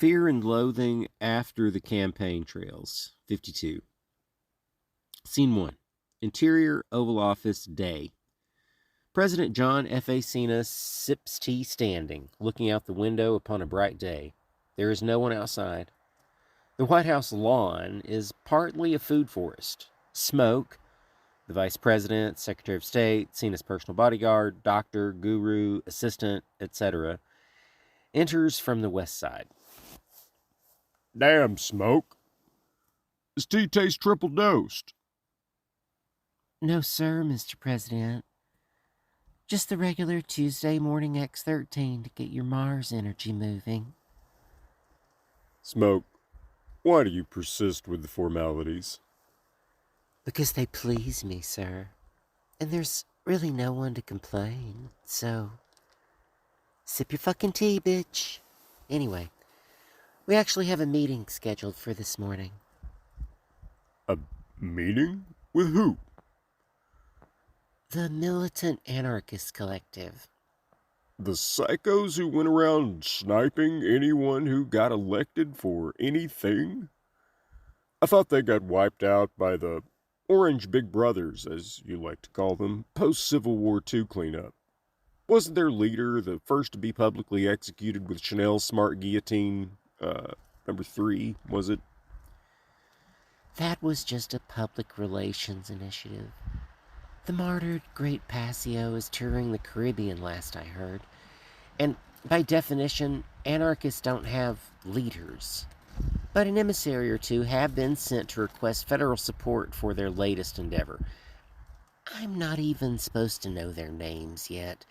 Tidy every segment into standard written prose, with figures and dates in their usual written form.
Fear and Loathing After the Campaign Trails, 52. Scene 1. Interior Oval Office, day. President John F. A. Cena sips tea standing, looking out the window upon a bright day. There is no one outside. The White House lawn is partly a food forest. Smoke, the Vice President, Secretary of State, Cena's personal bodyguard, doctor, guru, assistant, etc., enters from the west side. Damn, Smoke. This tea tastes triple dosed. No, sir, Mr. President. Just the regular Tuesday morning X13 to get your Mars energy moving. Smoke, why do you persist with the formalities? Because they please me, sir. And there's really no one to complain, so... Sip your fucking tea, bitch. Anyway, we actually have a meeting scheduled for this morning. A meeting? With who? The Militant Anarchist Collective. The psychos who went around sniping anyone who got elected for anything? I thought they got wiped out by the Orange Big Brothers, as you like to call them, post-Civil War II cleanup. Wasn't their leader the first to be publicly executed with Chanel's smart guillotine, number 3, was it? That was just a public relations initiative. The martyred Great Passio is touring the Caribbean, last I heard. And by definition, anarchists don't have leaders. But an emissary or two have been sent to request federal support for their latest endeavor. I'm not even supposed to know their names yet.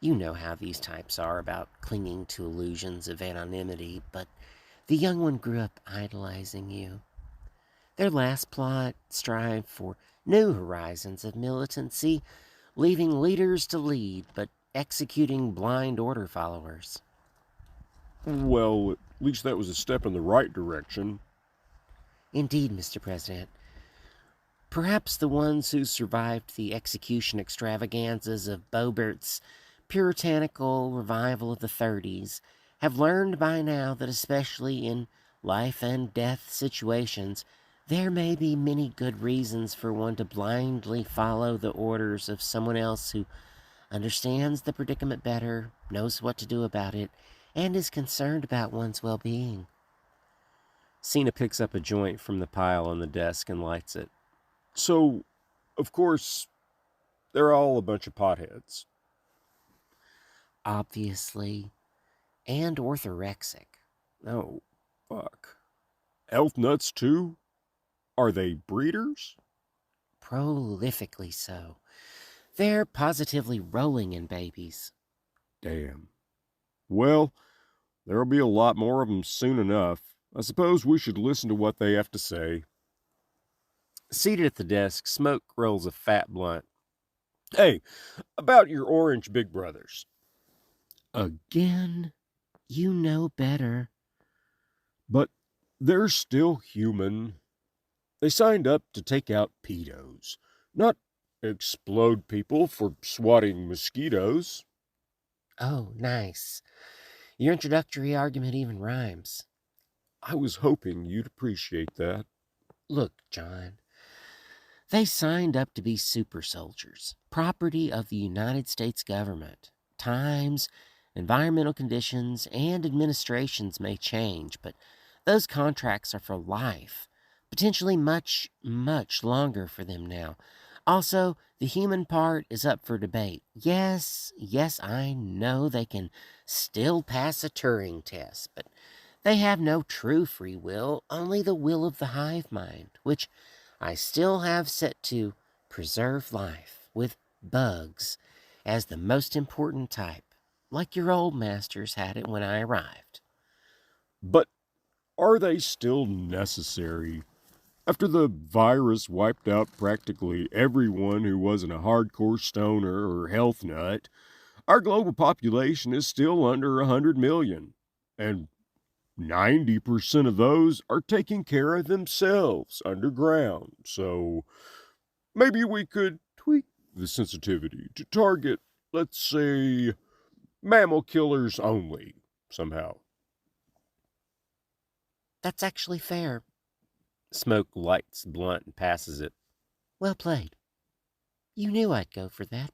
You know how these types are about clinging to illusions of anonymity, but the young one grew up idolizing you. Their last plot strived for new horizons of militancy, leaving leaders to lead, but executing blind order followers. Well, at least that was a step in the right direction. Indeed, Mr. President. Perhaps the ones who survived the execution extravaganzas of Bobert's puritanical revival of the 30s have learned by now that especially in life and death situations, there may be many good reasons for one to blindly follow the orders of someone else who understands the predicament better, knows what to do about it, and is concerned about one's well-being. Cena picks up a joint from the pile on the desk and lights it. So, of course, they're all a bunch of potheads. Obviously. And orthorexic. Oh, fuck. Health nuts, too? Are they breeders? Prolifically so. They're positively rolling in babies. Damn. Well, there'll be a lot more of them soon enough. I suppose we should listen to what they have to say. Seated at the desk, Smoke rolls a fat blunt. Hey, about your Orange Big Brothers. Again? You know better. But they're still human. They signed up to take out pedos, not explode people for swatting mosquitoes. Oh, nice. Your introductory argument even rhymes. I was hoping you'd appreciate that. Look, John. They signed up to be super soldiers, property of the United States government. Times, environmental conditions, and administrations may change, but those contracts are for life. Potentially much, much longer for them now. Also, the human part is up for debate. Yes, I know they can still pass a Turing test, but they have no true free will, only the will of the hive mind, which I still have set to preserve life, with bugs as the most important type, like your old masters had it when I arrived. But are they still necessary? After the virus wiped out practically everyone who wasn't a hardcore stoner or health nut, our global population is still under 100 million. And 90% of those are taking care of themselves underground. So maybe we could tweak the sensitivity to target, let's say, mammal killers only, somehow. That's actually fair. Smoke lights the blunt and passes it. Well played. You knew I'd go for that.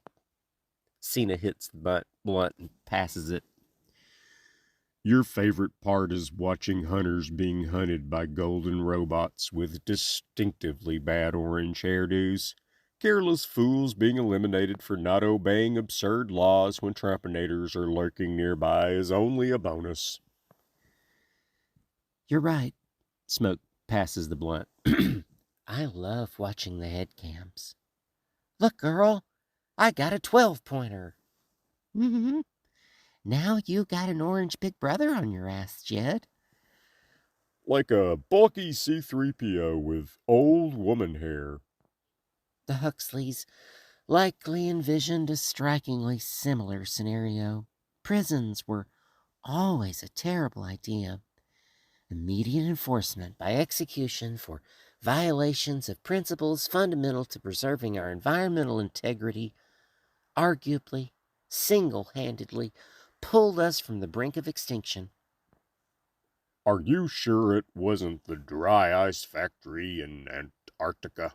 Cena hits the blunt and passes it. Your favorite part is watching hunters being hunted by golden robots with distinctively bad orange hairdos. Careless fools being eliminated for not obeying absurd laws when Trumpinators are lurking nearby is only a bonus. You're right. Smoke passes the blunt. I love watching the head cams. Look, girl, I got a 12-pointer. Now you got an orange big brother on your ass, Jed. Like a bulky C3PO with old woman hair. The Huxleys likely envisioned a strikingly similar scenario. Prisons were always a terrible idea. Immediate enforcement by execution for violations of principles fundamental to preserving our environmental integrity arguably, single-handedly pulled us from the brink of extinction. Are you sure it wasn't the dry ice factory in Antarctica?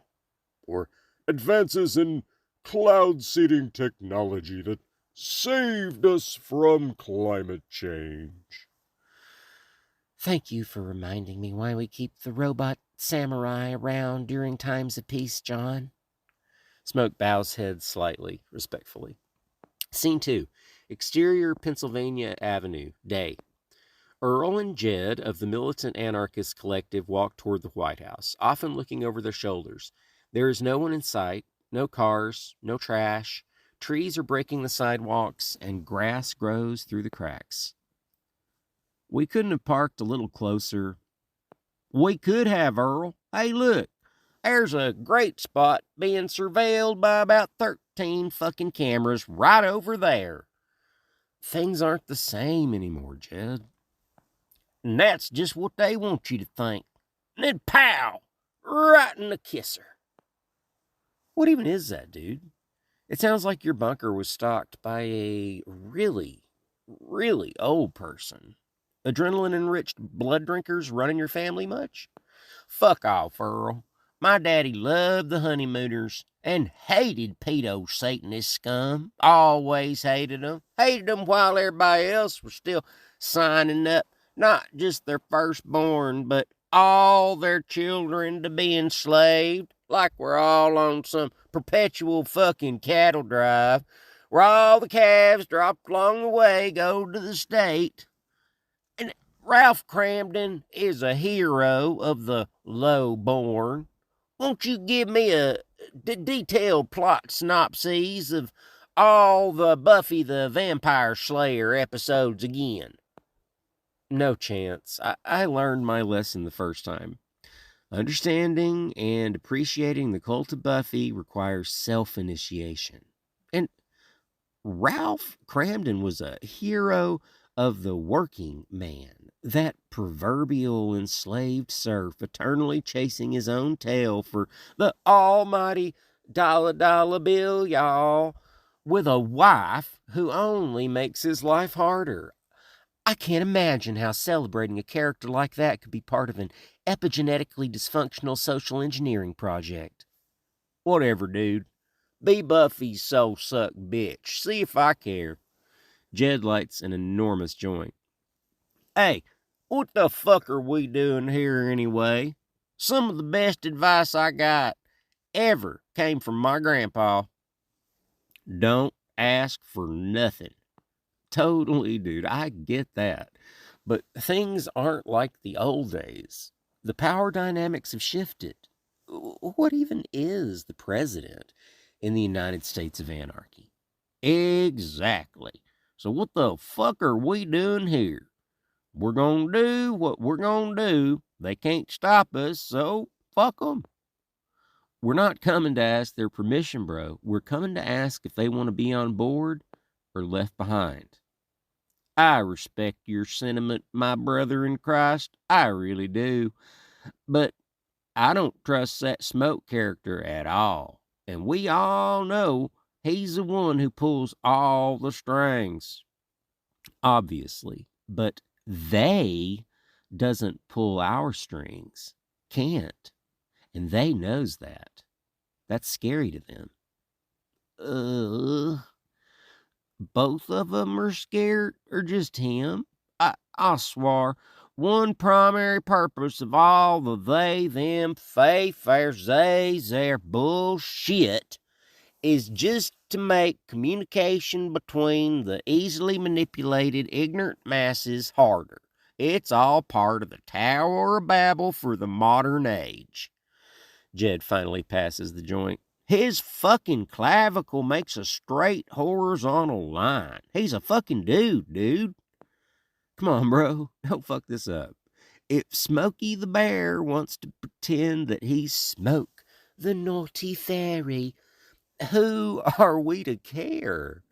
Or advances in cloud seeding technology that saved us from climate change? Thank you for reminding me why we keep the robot samurai around during times of peace, John. Smoke bows head slightly, respectfully. Scene 2. Exterior Pennsylvania Avenue, day. Earl and Jed of the Militant Anarchist Collective walk toward the White House, often looking over their shoulders. There is no one in sight, no cars, no trash. Trees are breaking the sidewalks, and grass grows through the cracks. We couldn't have parked a little closer. We could have, Earl. Hey, look. There's a great spot being surveilled by about 13 fucking cameras right over there. Things aren't the same anymore, Jed. And that's just what they want you to think. And then pow! Right in the kisser. What even is that, dude? It sounds like your bunker was stocked by a really, really old person. Adrenaline-enriched blood drinkers running your family much? Fuck off, Earl. My daddy loved the honeymooners and hated pedo Satanist scum. Always hated them. Hated them while everybody else was still signing up, not just their firstborn, but all their children to be enslaved, like we're all on some perpetual fucking cattle drive, where all the calves dropped along the way go to the state. And Ralph Cramden is a hero of the low-born. Won't you give me a detailed plot synopsis of all the Buffy the Vampire Slayer episodes again? No chance. I learned my lesson the first time. Understanding and appreciating the cult of Buffy requires self-initiation. And Ralph Cramden was a hero of the working man, that proverbial enslaved serf eternally chasing his own tail for the almighty dollar bill, y'all, with a wife who only makes his life harder. I can't imagine how celebrating a character like that could be part of an epigenetically dysfunctional social engineering project. Whatever, dude. Be Buffy's soul-suck bitch. See if I care. Jed lights an enormous joint. Hey, what the fuck are we doing here anyway? Some of the best advice I got ever came from my grandpa. Don't ask for nothing. Totally, dude. I get that. But things aren't like the old days. The power dynamics have shifted. What even is the president in the United States of Anarchy? Exactly. So what the fuck are we doing here? We're gonna do what we're gonna do. They can't stop us, so fuck them. We're not coming to ask their permission, bro. We're coming to ask if they want to be on board or left behind. I respect your sentiment, my brother in Christ. I really do. But I don't trust that Smoke character at all. And we all know he's the one who pulls all the strings. Obviously. But they doesn't pull our strings, can't, and they knows that. That's scary to them. Both of 'em are scared, or just him? I swar, one primary purpose of all the they, them, fey, fair, zay, zare bullshit is just to make communication between the easily manipulated, ignorant masses harder. It's all part of the Tower of Babel for the modern age. Jed finally passes the joint. His fucking clavicle makes a straight horizontal line. He's a fucking dude. Come on, bro. Don't fuck this up. If Smokey the Bear wants to pretend that he's Smoke, the naughty fairy, who are we to care?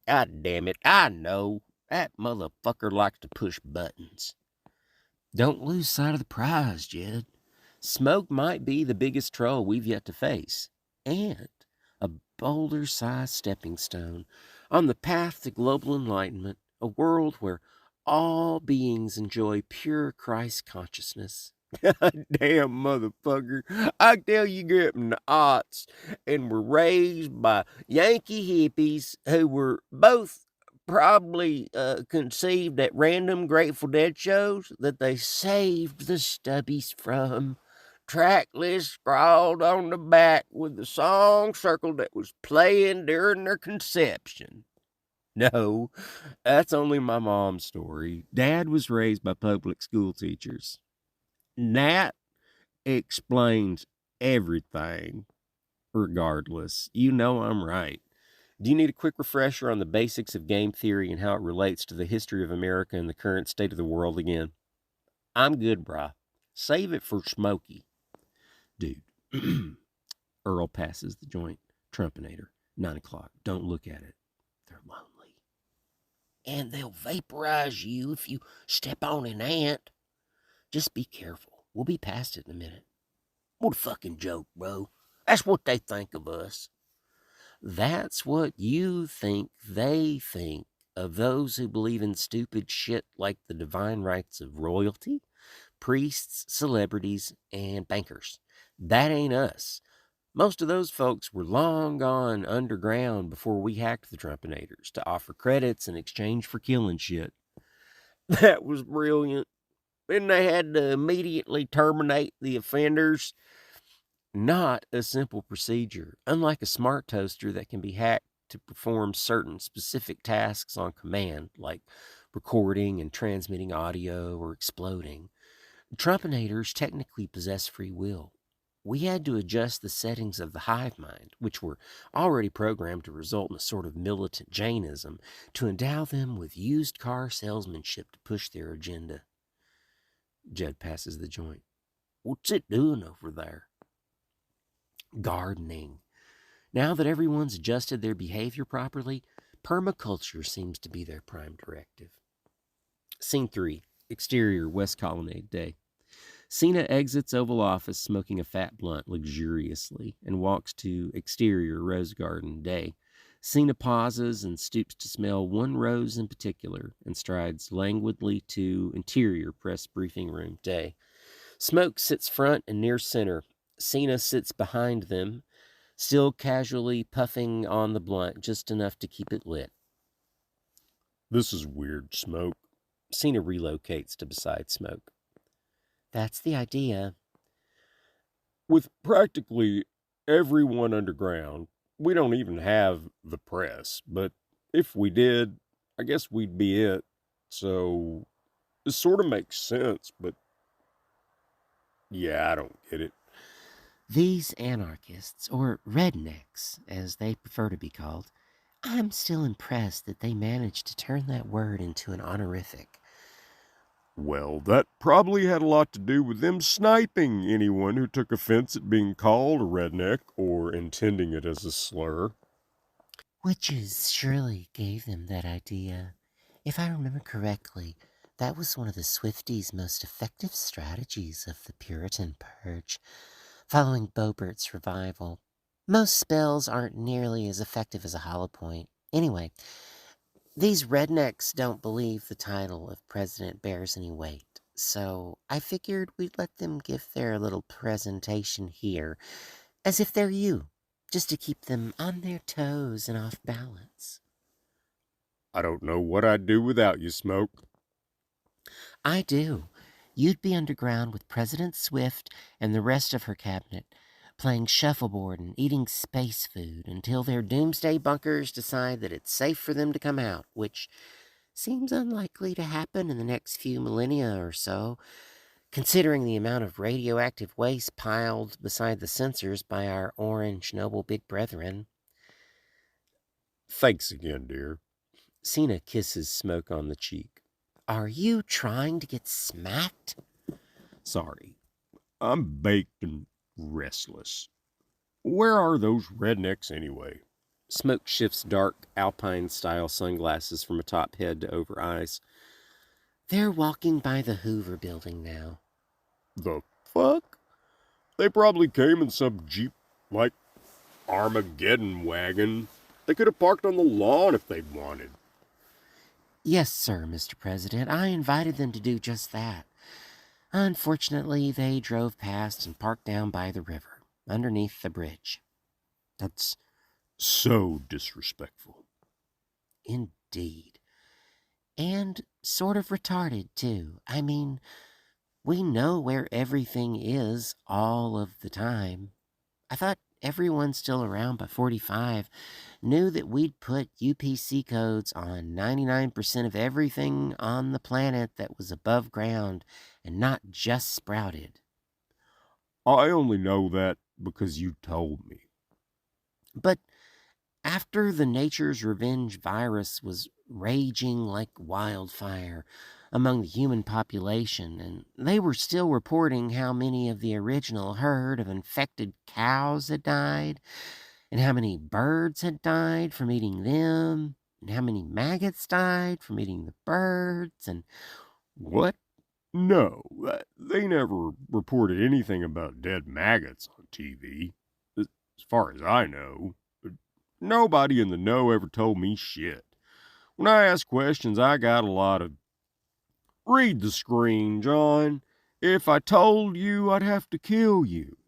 God damn it, I know. That motherfucker likes to push buttons. Don't lose sight of the prize, Jed. Smoke might be the biggest troll we've yet to face, and a boulder-sized stepping stone on the path to global enlightenment, a world where all beings enjoy pure Christ consciousness. God damn, motherfucker. I tell you, grew up in the aughts and were raised by Yankee hippies who were both probably conceived at random Grateful Dead shows that they saved the stubbies from. Track list scrawled on the back with the song circled that was playing during their conception. No, that's only my mom's story. Dad was raised by public school teachers. Nat explains everything. Regardless, you know I'm right. Do you need a quick refresher on the basics of game theory and how it relates to the history of America and the current state of the world again? I'm good, brah. Save it for Smokey. Dude. Earl passes the joint. Trumpinator. 9 o'clock. Don't look at it. They're lonely. And they'll vaporize you if you step on an ant. Just be careful. We'll be past it in a minute. What a fucking joke, bro. That's what they think of us. That's what you think they think of those who believe in stupid shit like the divine rights of royalty, priests, celebrities, and bankers. That ain't us. Most of those folks were long gone underground before we hacked the Trumpinators to offer credits in exchange for killing shit. That was brilliant. Then they had to immediately terminate the offenders. Not a simple procedure, unlike a smart toaster that can be hacked to perform certain specific tasks on command, like recording and transmitting audio or exploding. Trumpinators technically possess free will. We had to adjust the settings of the hive mind, which were already programmed to result in a sort of militant Jainism, to endow them with used car salesmanship to push their agenda. Jed passes the joint. What's it doing over there? Gardening. Now that everyone's adjusted their behavior properly, permaculture seems to be their prime directive. Scene 3. Exterior, West Colonnade Day. Cena exits Oval Office smoking a fat blunt luxuriously and walks to exterior Rose Garden Day. Cena pauses and stoops to smell one rose in particular and strides languidly to interior press briefing room Day. Smoke sits front and near center. Cena sits behind them, still casually puffing on the blunt just enough to keep it lit. This is weird, Smoke. Cena relocates to beside Smoke. That's the idea. With practically everyone underground, we don't even have the press, but if we did, I guess we'd be it. So, it sort of makes sense, but yeah, I don't get it. These anarchists, or rednecks, as they prefer to be called, I'm still impressed that they managed to turn that word into an honorific. Well, that probably had a lot to do with them sniping anyone who took offense at being called a redneck or intending it as a slur. Witches surely gave them that idea. If I remember correctly, that was one of the Swifties' most effective strategies of the Puritan Purge, following Bobert's revival. Most spells aren't nearly as effective as a hollow point. Anyway, these rednecks don't believe the title of president bears any weight. So I figured we'd let them give their little presentation here, as if they're you, just to keep them on their toes and off balance. I don't know what I'd do without you, Smoke. I do. You'd be underground with President Swift and the rest of her cabinet, playing shuffleboard and eating space food until their doomsday bunkers decide that it's safe for them to come out, which seems unlikely to happen in the next few millennia or so, considering the amount of radioactive waste piled beside the sensors by our orange noble big brethren. Thanks again, dear. Cena kisses Smoke on the cheek. Are you trying to get smacked? Sorry. I'm baked and restless. Where are those rednecks anyway? Smoke shifts dark Alpine-style sunglasses from atop head to over eyes. They're walking by the Hoover building now. The fuck? They probably came in some Jeep, like, Armageddon wagon. They could have parked on the lawn if they'd wanted. Yes, sir, Mr. President. I invited them to do just that. Unfortunately, they drove past and parked down by the river, underneath the bridge. That's so disrespectful. Indeed. And sort of retarded, too. I mean, we know where everything is all of the time. I thought everyone still around by 45 knew that we'd put UPC codes on 99% of everything on the planet that was above ground and not just sprouted. I only know that because you told me. But after the Nature's Revenge virus was raging like wildfire among the human population, and they were still reporting how many of the original herd of infected cows had died, and how many birds had died from eating them, and how many maggots died from eating the birds, and What? No, they never reported anything about dead maggots on TV. As far as I know. Nobody in the know ever told me shit. When I ask questions, I got a lot of, read the screen, John. If I told you, I'd have to kill you.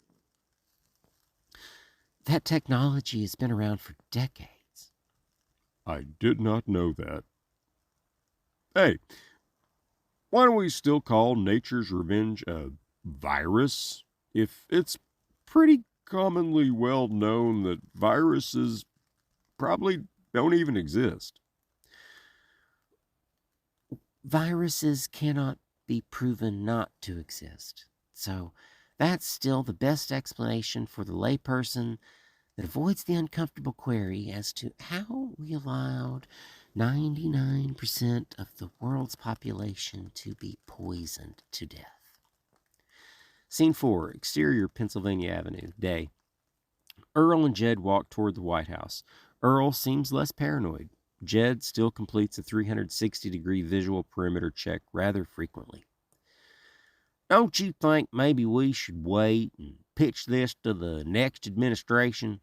that technology has been around for decades. I did not know that. Hey, why don't we still call Nature's Revenge a virus? If it's pretty commonly well known that viruses probably don't even exist. Viruses cannot be proven not to exist. So that's still the best explanation for the layperson that avoids the uncomfortable query as to how we allowed 99% of the world's population to be poisoned to death. Scene 4, exterior Pennsylvania Avenue, day. Earl and Jed walk toward the White House. Earl seems less paranoid. Jed still completes a 360-degree visual perimeter check rather frequently. Don't you think maybe we should wait and pitch this to the next administration?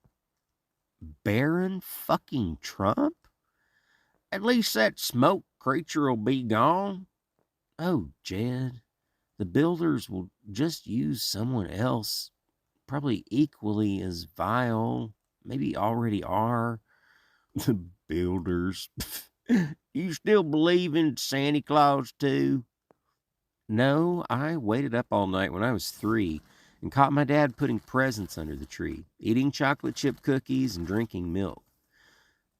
Baron fucking Trump? At least that smoke creature'll be gone. Oh, Jed, the builders will just use someone else, probably equally as vile, maybe already are. The builders. You still believe in Santa Claus, too? No, I waited up all night when I was 3 and caught my dad putting presents under the tree, eating chocolate chip cookies and drinking milk.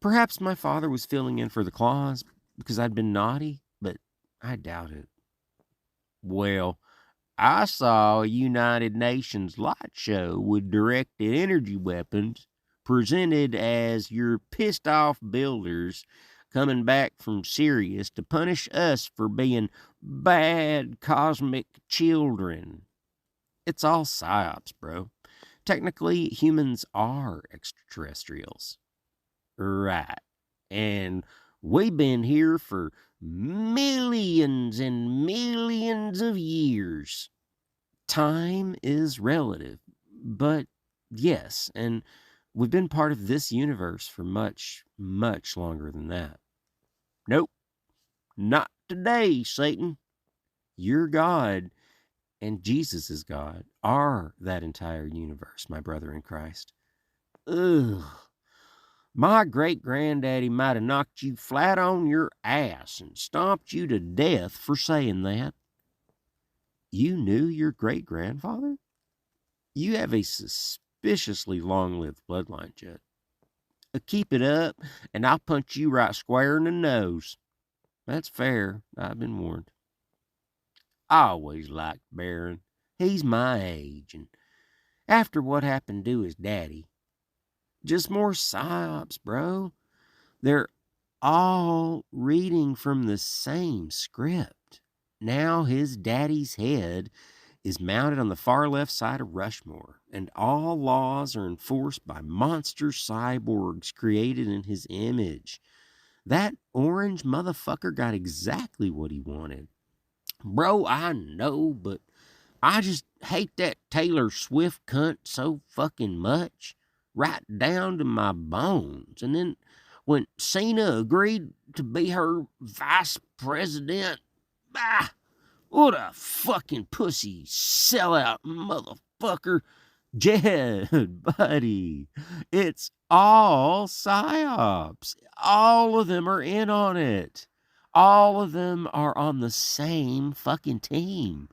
Perhaps my father was filling in for the Claus because I'd been naughty, but I doubt it. Well, I saw a United Nations light show with directed energy weapons presented as your pissed off builders coming back from Sirius to punish us for being bad cosmic children. It's all psyops, bro. Technically, humans are extraterrestrials. Right. And we've been here for millions and millions of years. Time is relative, but yes, and we've been part of this universe for much, much longer than that. Nope, not today, Satan. Your God and Jesus' God are that entire universe, my brother in Christ. Ugh. My great-granddaddy might have knocked you flat on your ass and stomped you to death for saying that. You knew your great-grandfather? You have a suspiciously long-lived bloodline, Judd. Keep it up, and I'll punch you right square in the nose. That's fair. I've been warned. I always liked Barron. He's my age, and after what happened to his daddy, just more psyops, bro. They're all reading from the same script. Now his daddy's head is mounted on the far left side of Rushmore, and all laws are enforced by monster cyborgs created in his image. That orange motherfucker got exactly what he wanted. Bro, I know, but I just hate that Taylor Swift cunt so fucking much, right down to my bones. And then when Cena agreed to be her vice president, what a fucking pussy sellout motherfucker. Jed, buddy, it's all psyops. All of them are in on it. All of them are on the same fucking team.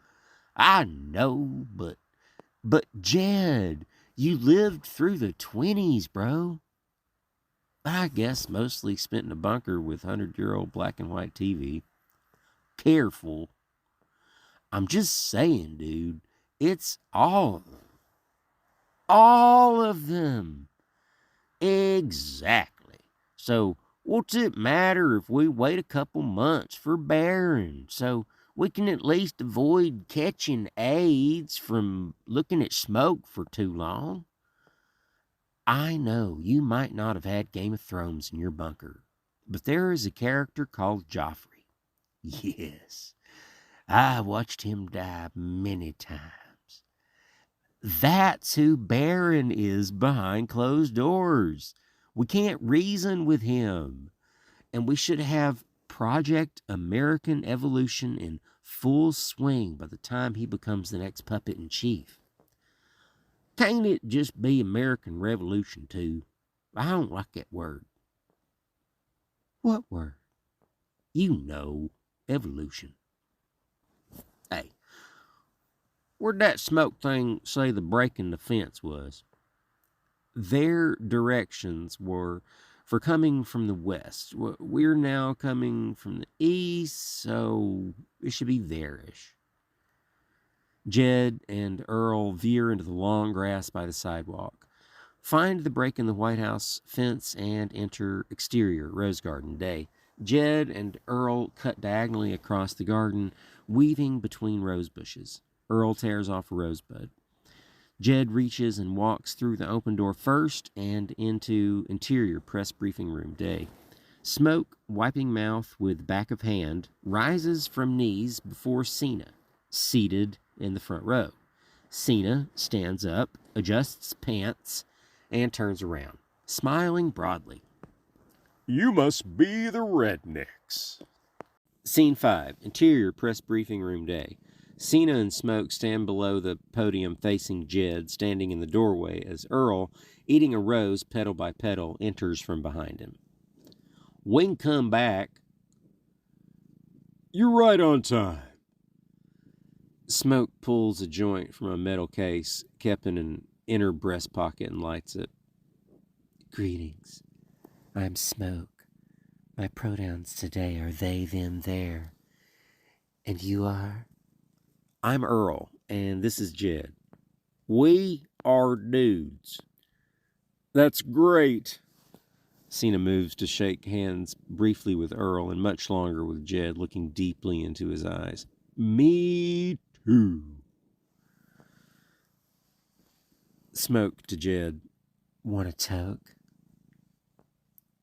I know, but Jed, you lived through the 20s, bro. I guess mostly spent in a bunker with 100-year-old black and white TV. Careful. I'm just saying, dude, it's all of them. All of them. Exactly. So, what's it matter if we wait a couple months for Barron? So we can at least avoid catching AIDS from looking at smoke for too long. I know you might not have had Game of Thrones in your bunker, but there is a character called Joffrey. Yes, I watched him die many times. That's who Barron is behind closed doors. We can't reason with him. And we should have Project American Evolution in full swing by the time he becomes the next puppet in chief. Can't it just be American Revolution, too? I don't like that word. What word? You know, evolution. Hey, where'd that smoke thing say the break in the fence was? Their directions were for coming from the west. We're now coming from the east, so it should be there-ish. Jed and Earl veer into the long grass by the sidewalk, find the break in the White House fence, and enter exterior rose garden day. Jed and Earl cut diagonally across the garden, weaving between rose bushes. Earl tears off a rosebud. Jed reaches and walks through the open door first and into interior press briefing room day. Smoke, wiping mouth with back of hand, rises from knees before Cena, seated in the front row. Cena stands up, adjusts pants, and turns around, smiling broadly. You must be the rednecks. Scene 5, interior press briefing room day. Cena and Smoke stand below the podium facing Jed, standing in the doorway as Earl, eating a rose petal by petal, enters from behind him. We can come back. You're right on time. Smoke pulls a joint from a metal case kept in an inner breast pocket and lights it. Greetings. I'm Smoke. My pronouns today are they, them, their. And you are? I'm Earl, and this is Jed. We are dudes. That's great. Cena moves to shake hands briefly with Earl and much longer with Jed, looking deeply into his eyes. Me too. Smoke to Jed. Want a toke?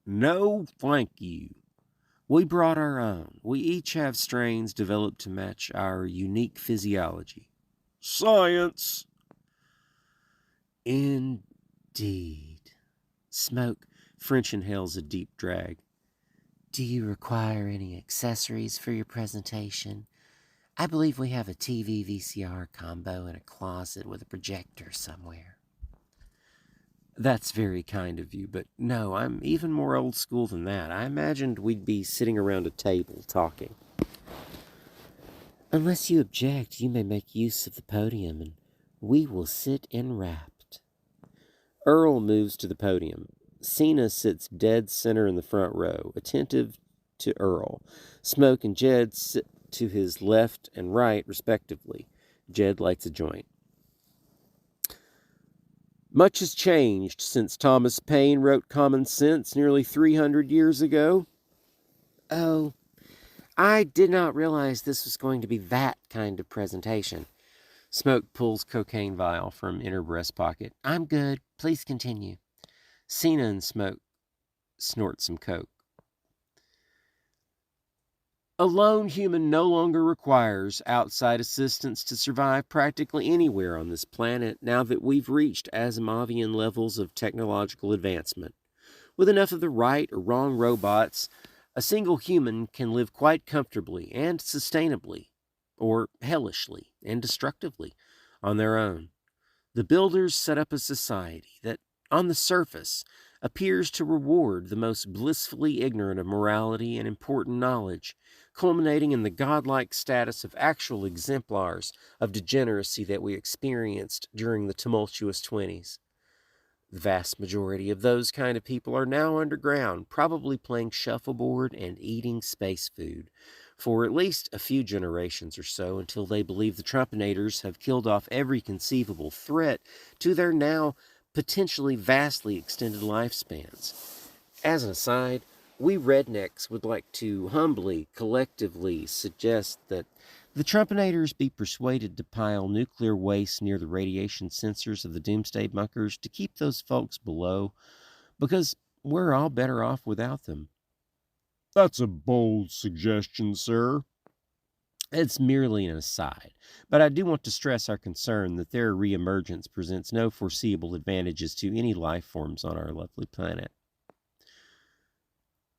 No, thank you. We brought our own. We each have strains developed to match our unique physiology. Science. Indeed. Smoke, French inhales a deep drag. Do you require any accessories for your presentation? I believe we have a TV VCR combo in a closet with a projector somewhere. That's very kind of you, but no, I'm even more old school than that. I imagined we'd be sitting around a table talking. Unless you object, you may make use of the podium, and we will sit enwrapped. Earl moves to the podium. Cena sits dead center in the front row, attentive to Earl. Smoke and Jed sit to his left and right, respectively. Jed lights a joint. Much has changed since Thomas Paine wrote Common Sense nearly 300 years ago. Oh, I did not realize this was going to be that kind of presentation. Smoke pulls cocaine vial from inner breast pocket. I'm good. Please continue. Cena and Smoke snort some coke. A lone human no longer requires outside assistance to survive practically anywhere on this planet now that we've reached Asimovian levels of technological advancement. With enough of the right or wrong robots, a single human can live quite comfortably and sustainably, or hellishly and destructively, on their own. The builders set up a society that, on the surface, appears to reward the most blissfully ignorant of morality and important knowledge, culminating in the godlike status of actual exemplars of degeneracy that we experienced during the tumultuous 20s. The vast majority of those kind of people are now underground, probably playing shuffleboard and eating space food, for at least a few generations or so, until they believe the Trumpinators have killed off every conceivable threat to their now potentially vastly extended lifespans. As an aside, we rednecks would like to humbly, collectively suggest that the Trumpinators be persuaded to pile nuclear waste near the radiation sensors of the doomsday bunkers to keep those folks below, because we're all better off without them. That's a bold suggestion, sir. It's merely an aside, but I do want to stress our concern that their reemergence presents no foreseeable advantages to any life forms on our lovely planet.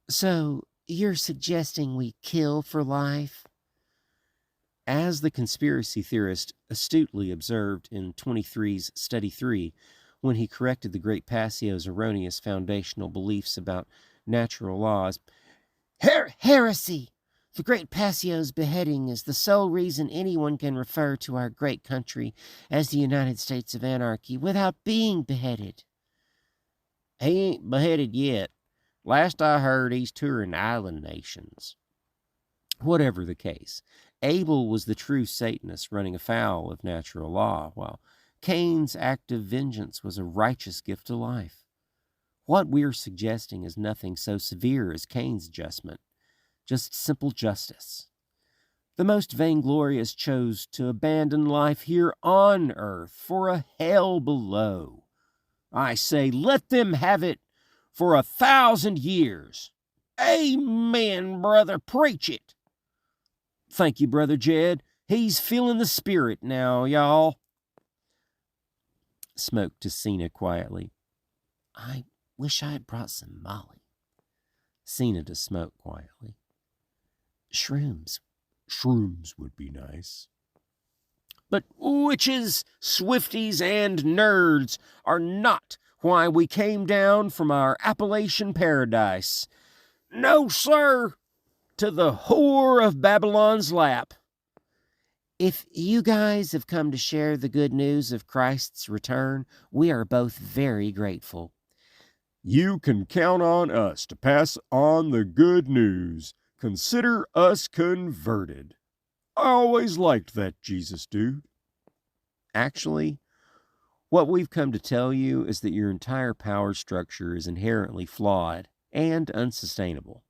So, you're suggesting we kill for life? As the conspiracy theorist astutely observed in 23's Study 3, when he corrected the great Passio's erroneous foundational beliefs about natural laws, Heresy! The great Passio's beheading is the sole reason anyone can refer to our great country as the United States of Anarchy without being beheaded. He ain't beheaded yet. Last I heard, he's touring island nations. Whatever the case, Abel was the true Satanist running afoul of natural law, while Cain's act of vengeance was a righteous gift to life. What we're suggesting is nothing so severe as Cain's adjustment, just simple justice. The most vainglorious chose to abandon life here on earth for a hell below. I say, let them have it for 1,000 years. Amen, brother, preach it. Thank you, Brother Jed. He's feeling the spirit now, y'all. Smoke to Cena quietly. I wish I had brought some Molly. Cena to Smoke quietly. Shrooms. Shrooms would be nice. But witches, swifties, and nerds are not why we came down from our Appalachian paradise. No, sir, to the whore of Babylon's lap. If you guys have come to share the good news of Christ's return, we are both very grateful. You can count on us to pass on the good news. Consider us converted. I always liked that Jesus dude. Actually, what we've come to tell you is that your entire power structure is inherently flawed and unsustainable,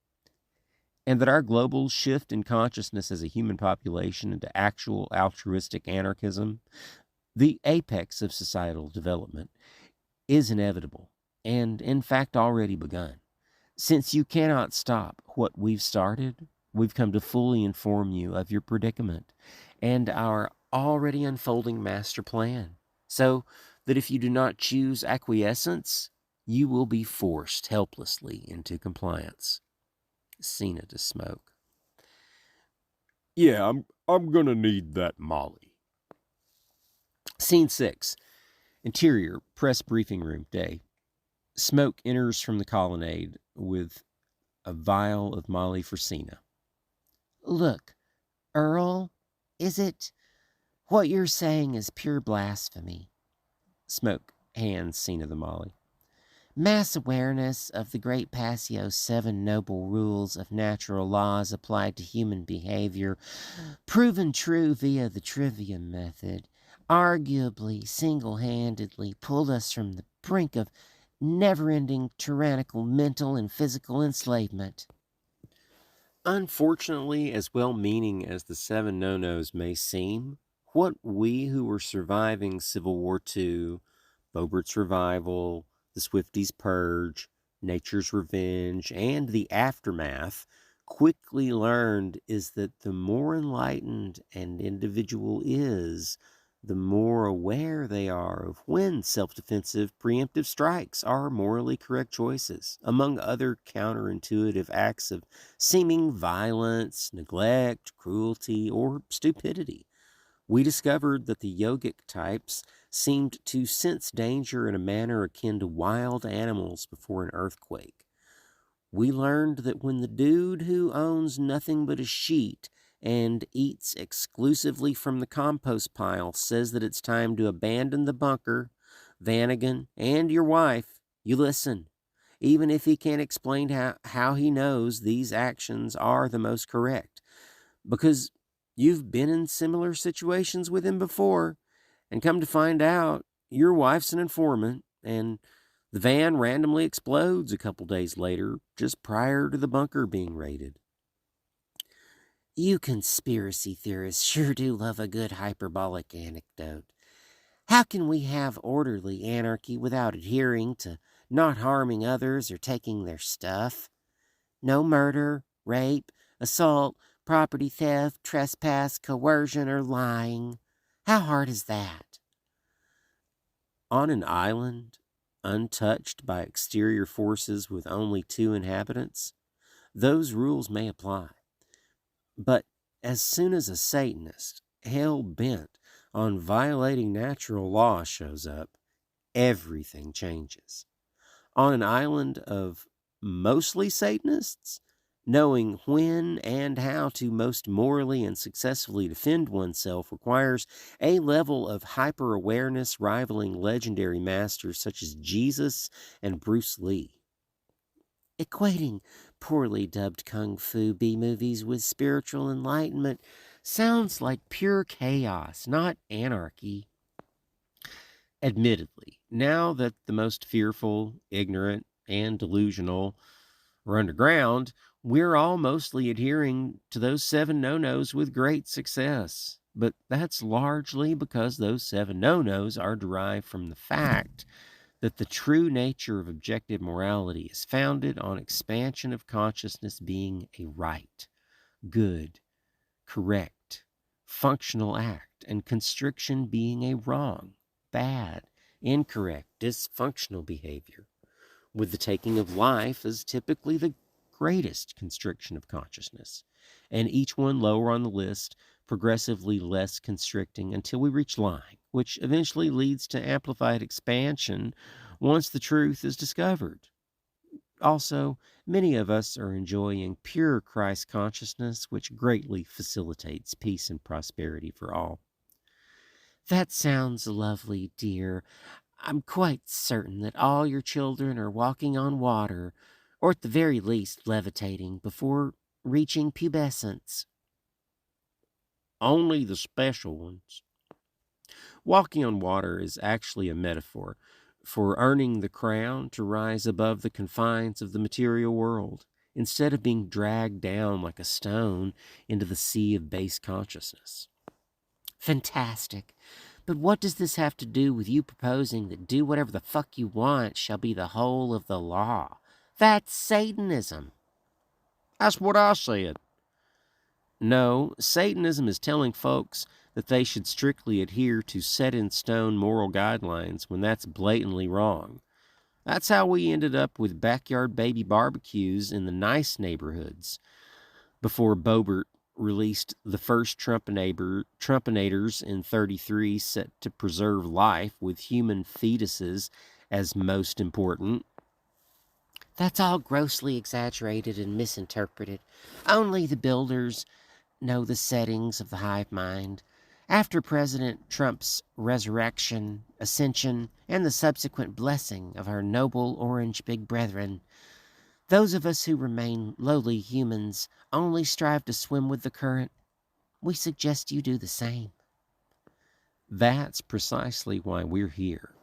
and that our global shift in consciousness as a human population into actual altruistic anarchism, the apex of societal development, is inevitable and, in fact, already begun. Since you cannot stop what we've started, we've come to fully inform you of your predicament and our already unfolding master plan, so that if you do not choose acquiescence, you will be forced helplessly into compliance. Cena to Smoke. Yeah, I'm gonna need that Molly. Scene 6. Interior, press briefing room, day. Smoke enters from the colonnade with a vial of Molly for Cena. Look, Earl, is it... What you're saying is pure blasphemy. Smoke hands Cena the Molly. Mass awareness of the Great Passio's 7 noble rules of natural laws applied to human behavior, proven true via the trivium method, arguably single-handedly pulled us from the brink of never-ending tyrannical mental and physical enslavement. Unfortunately, as well-meaning as the 7 no-nos may seem, what we who were surviving Civil War II, Bobert's Revival, the Swifties' Purge, Nature's Revenge, and the Aftermath quickly learned is that the more enlightened an individual is, the more aware they are of when self-defensive preemptive strikes are morally correct choices, among other counterintuitive acts of seeming violence, neglect, cruelty, or stupidity. We discovered that the yogic types seemed to sense danger in a manner akin to wild animals before an earthquake. We learned that when the dude who owns nothing but a sheet and eats exclusively from the compost pile says that it's time to abandon the bunker, Vanagon, and your wife, you listen, even if he can't explain how he knows these actions are the most correct, because you've been in similar situations with him before, and come to find out, your wife's an informant, and the van randomly explodes a couple days later, just prior to the bunker being raided. You conspiracy theorists sure do love a good hyperbolic anecdote. How can we have orderly anarchy without adhering to not harming others or taking their stuff? No murder, rape, assault, property theft, trespass, coercion, or lying. How hard is that? On an island, untouched by exterior forces with only 2 inhabitants, those rules may apply. But as soon as a Satanist, hell-bent on violating natural law, shows up, everything changes. On an island of mostly Satanists, knowing when and how to most morally and successfully defend oneself requires a level of hyper-awareness rivaling legendary masters such as Jesus and Bruce Lee. Equating poorly dubbed kung fu B-movies with spiritual enlightenment sounds like pure chaos, not anarchy. Admittedly, now that the most fearful, ignorant, and delusional are underground, we're all mostly adhering to those 7 no-nos with great success. But that's largely because those 7 no-nos are derived from the fact that the true nature of objective morality is founded on expansion of consciousness being a right, good, correct, functional act, and constriction being a wrong, bad, incorrect, dysfunctional behavior, with the taking of life as typically the greatest constriction of consciousness, and each one lower on the list progressively less constricting until we reach lying, which eventually leads to amplified expansion once the truth is discovered. Also, many of us are enjoying pure Christ consciousness, which greatly facilitates peace and prosperity for all. That sounds lovely, dear. I'm quite certain that all your children are walking on water, or at the very least levitating, before reaching pubescence. Only the special ones. Walking on water is actually a metaphor for earning the crown to rise above the confines of the material world, instead of being dragged down like a stone into the sea of base consciousness. Fantastic. But what does this have to do with you proposing that do whatever the fuck you want shall be the whole of the law? That's Satanism. That's what I said. No, Satanism is telling folks that they should strictly adhere to set-in-stone moral guidelines when that's blatantly wrong. That's how we ended up with backyard baby barbecues in the nice neighborhoods before Bobert released the first Trumpinators in 33 set to preserve life, with human fetuses as most important. That's all grossly exaggerated and misinterpreted. Only the builders know the settings of the hive mind. After President Trump's resurrection, ascension, and the subsequent blessing of our noble orange big brethren, those of us who remain lowly humans only strive to swim with the current. We suggest you do the same. That's precisely why we're here.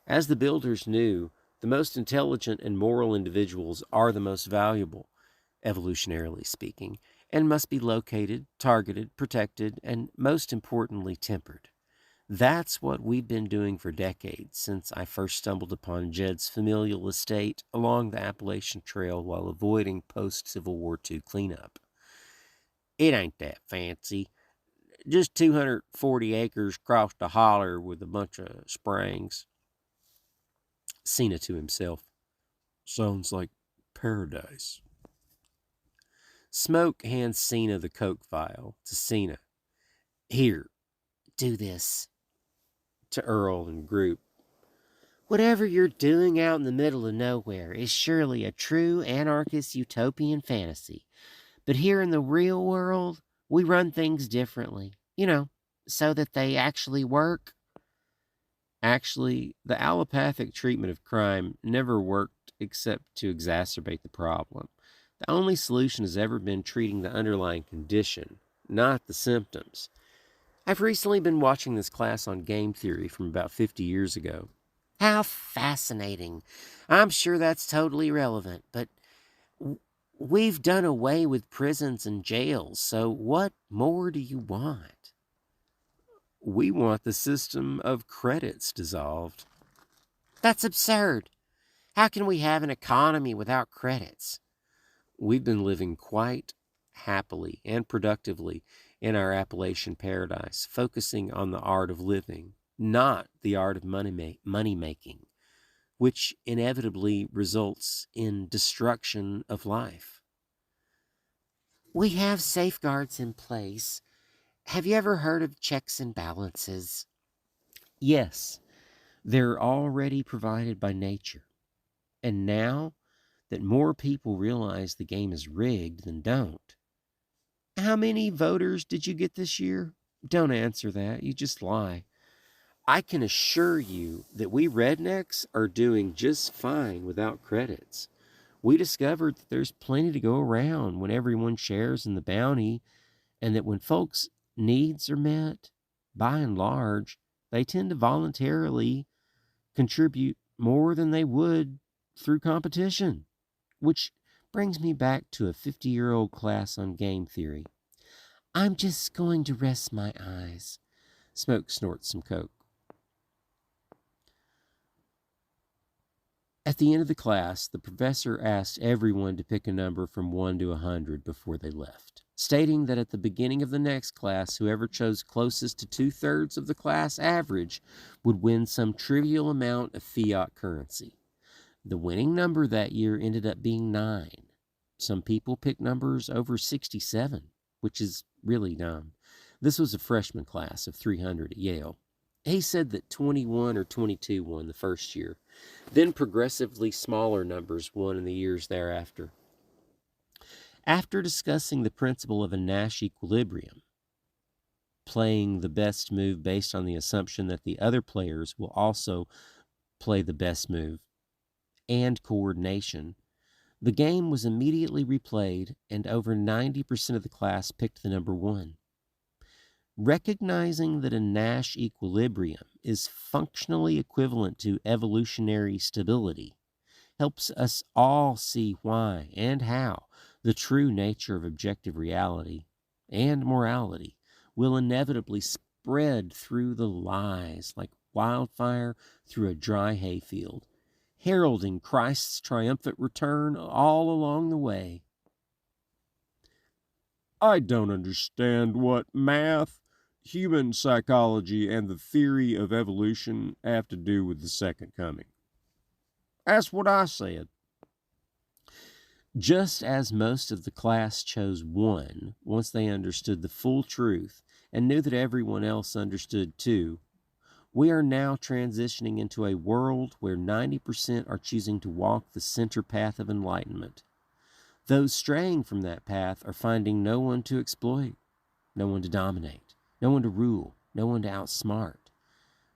As the builders knew, the most intelligent and moral individuals are the most valuable, evolutionarily speaking, and must be located, targeted, protected, and most importantly, tempered. That's what we've been doing for decades, since I first stumbled upon Jed's familial estate along the Appalachian Trail while avoiding post-Civil War II cleanup. It ain't that fancy. Just 240 acres across the holler with a bunch of springs. Cena to himself. Sounds like paradise. Smoke hands Cena the coke vial. To Cena. Here, Do this. to Earl and Group. Whatever you're doing out in the middle of nowhere is surely a true anarchist utopian fantasy. But here in the real world, we run things differently. So that they actually work. Actually, the allopathic treatment of crime never worked except to exacerbate the problem. The only solution has ever been treating the underlying condition, not the symptoms. I've recently been watching this class on game theory from about 50 years ago. How fascinating. I'm sure that's totally relevant, but we've done away with prisons and jails, so what more do you want? We want the system of credits dissolved. That's absurd. How can we have an economy without credits? We've been living quite happily and productively in our Appalachian paradise, focusing on the art of living, not the art of money making, which inevitably results in destruction of life. We have safeguards in place. Have you ever heard of checks and balances? Yes, they're already provided by nature. And now that more people realize the game is rigged than don't. How many voters did you get this year? Don't answer that. You just lie. I can assure you that we rednecks are doing just fine without credits. We discovered that there's plenty to go around when everyone shares in the bounty, and that when folks' needs are met, by and large, they tend to voluntarily contribute more than they would through competition. Which brings me back to a 50-year-old class on game theory. I'm just going to rest my eyes. Smoke snorts some coke. At the end of the class, the professor asked everyone to pick a number from 1 to 100 before they left, stating that at the beginning of the next class, whoever chose closest to 2/3 of the class average would win some trivial amount of fiat currency. The winning number that year ended up being 9. Some people picked numbers over 67, which is really dumb. This was a freshman class of 300 at Yale. He said that 21 or 22 won the first year. Then progressively smaller numbers won in the years thereafter. After discussing the principle of a Nash equilibrium, playing the best move based on the assumption that the other players will also play the best move, and coordination, the game was immediately replayed, and over 90% of the class picked the number 1. Recognizing that a Nash equilibrium is functionally equivalent to evolutionary stability helps us all see why and how the true nature of objective reality and morality will inevitably spread through the lies like wildfire through a dry hayfield, heralding Christ's triumphant return all along the way. I don't understand what math, human psychology, and the theory of evolution have to do with the second coming. That's what I said. Just as most of the class chose one once they understood the full truth and knew that everyone else understood too, we are now transitioning into a world where 90% are choosing to walk the center path of enlightenment. Those straying from that path are finding no one to exploit, no one to dominate, no one to rule, no one to outsmart.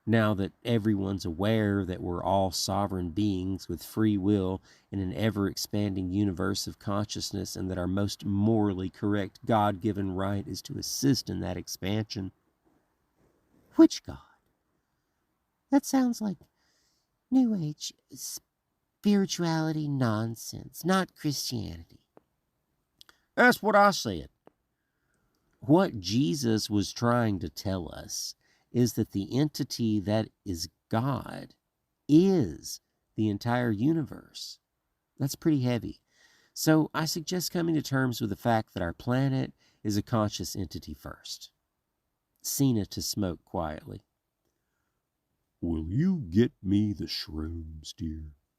Now that everyone's aware that we're all sovereign beings with free will in an ever-expanding universe of consciousness, and that our most morally correct God-given right is to assist in that expansion. Which God? That sounds like New Age spirituality nonsense, not Christianity. That's what I said. What Jesus was trying to tell us is that the entity that is God is the entire universe. That's pretty heavy. So I suggest coming to terms with the fact that our planet is a conscious entity first. Cena to smoke quietly. Will you get me the shrooms, dear?